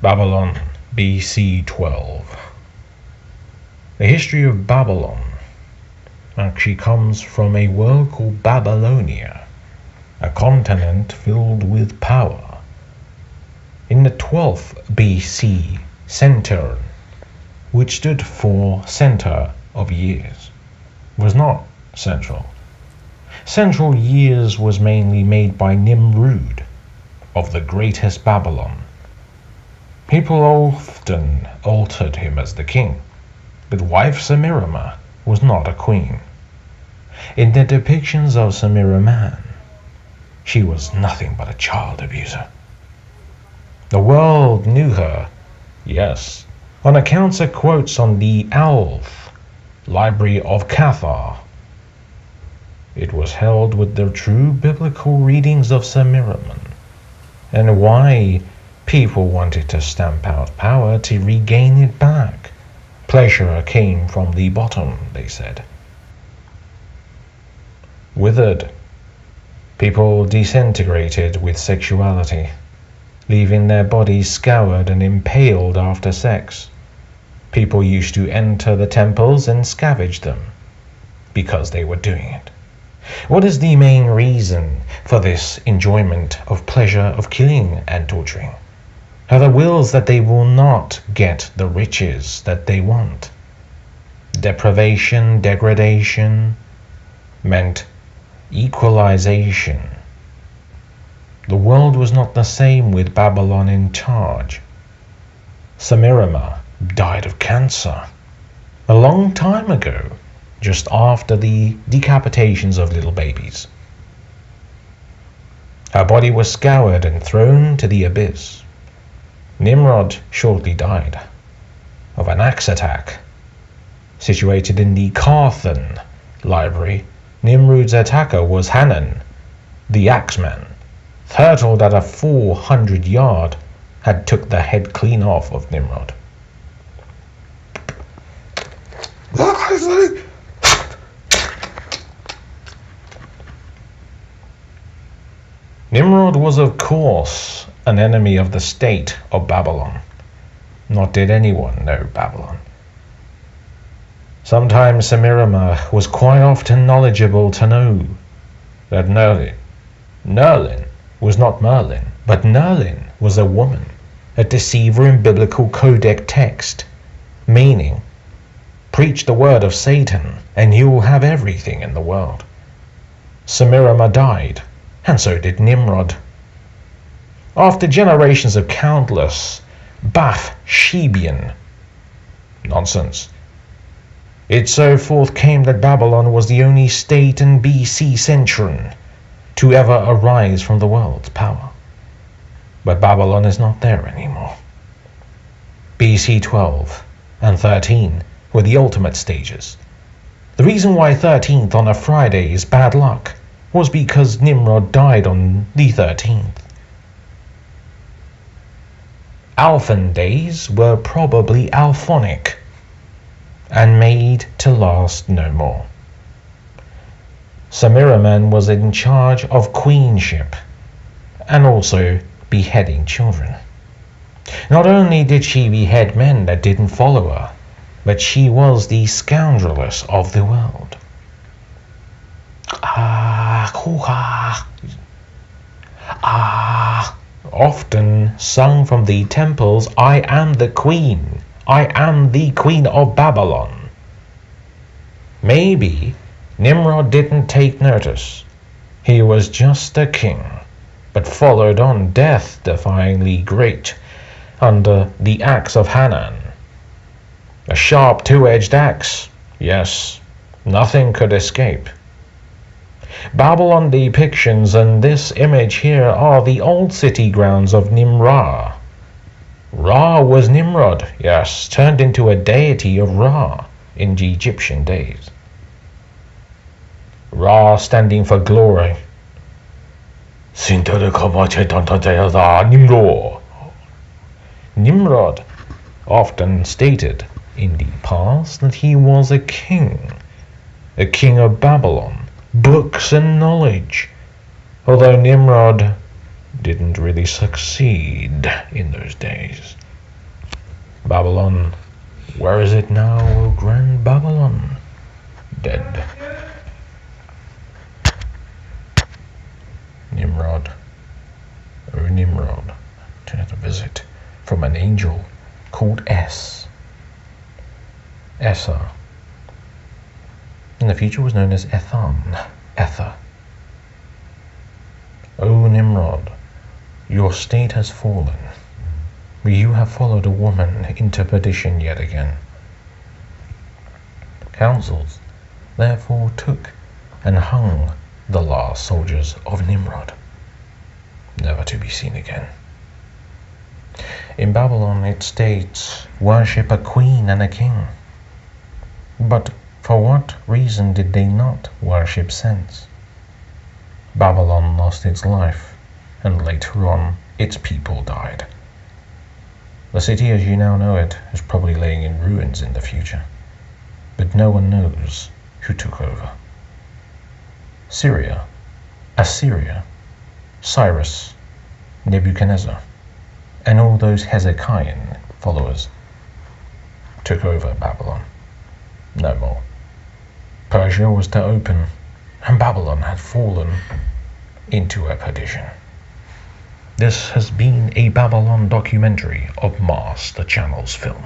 Babylon, BC 12. The history of Babylon actually comes from a world called Babylonia, a continent filled with power. In the 12th BC centurion, which stood for center of years, was not central. Central years was mainly made by Nimrud of the greatest Babylon. People often altered him as the king, but wife Semiramis was not a queen. In the depictions of Semiramis, she was nothing but a child abuser. The world knew her, yes, on accounts of quotes on the Alf Library of Cathar. It was held with the true biblical readings of Semiramis, and why people wanted to stamp out power to regain it back. Pleasure came from the bottom, they said. Withered. People disintegrated with sexuality, leaving their bodies scoured and impaled after sex. People used to enter the temples and scavenge them because they were doing it. What is the main reason for this enjoyment of pleasure of killing and torturing? Are the wills that they will not get the riches that they want. Deprivation, degradation meant equalization. The world was not the same with Babylon in charge. Semiramis died of cancer a long time ago, just after the decapitations of little babies. Her body was scoured and thrown to the abyss. Nimrod shortly died of an axe attack. Situated in the Carthan library, Nimrod's attacker was Hanan, the axeman, hurtled at a 400-yard, had took the head clean off of Nimrod. Nimrod was, of course, an enemy of the state of Babylon. Not did anyone know Babylon. Sometimes Semiramis was quite often knowledgeable to know that Nerlin was not Merlin, but Nerlin was a woman, a deceiver in biblical codec text, meaning, preach the word of Satan and you will have everything in the world. Semiramis died, and so did Nimrod. After generations of countless Bathshebian nonsense, it so forth came that Babylon was the only state in BC centurion to ever arise from the world's power. But Babylon is not there anymore. BC 12 and 13 were the ultimate stages. The reason why 13th on a Friday is bad luck was because Nimrod died on the 13th. Alphan days were probably alphonic and made to last no more. Semiramis was in charge of queenship and also beheading children. Not only did she behead men that didn't follow her, but she was the scoundreless of the world. Often sung from the temples, I am the queen, I am the queen of Babylon. Maybe Nimrod didn't take notice. He was just a king, but followed on death-defyingly great under the axe of Hanan. A sharp two-edged axe, yes, nothing could escape. Babylon depictions in this image here are the old city grounds of Nimrah. Ra was Nimrod, yes, turned into a deity of Ra in the Egyptian days. Ra standing for glory. Nimrod often stated in the past that he was a king of Babylon, books and knowledge, although Nimrod didn't really succeed in those days. Babylon, where is it now, O grand Babylon? Dead. Nimrod, O Nimrod, had a visit from an angel called Essa. In the future was known as Ether. O Nimrod, your state has fallen. You have followed a woman into perdition yet again. Councils therefore took and hung the last soldiers of Nimrod, never to be seen again. In Babylon it states, worship a queen and a king. But for what reason did they not worship sense? Babylon lost its life, and later on its people died. The city as you now know it is probably laying in ruins in the future, but no one knows who took over. Syria, Assyria, Cyrus, Nebuchadnezzar, and all those Hezekiah followers took over Babylon. No more. Persia was to open, and Babylon had fallen into a perdition. This has been a Babylon documentary of Mars, the channel's film.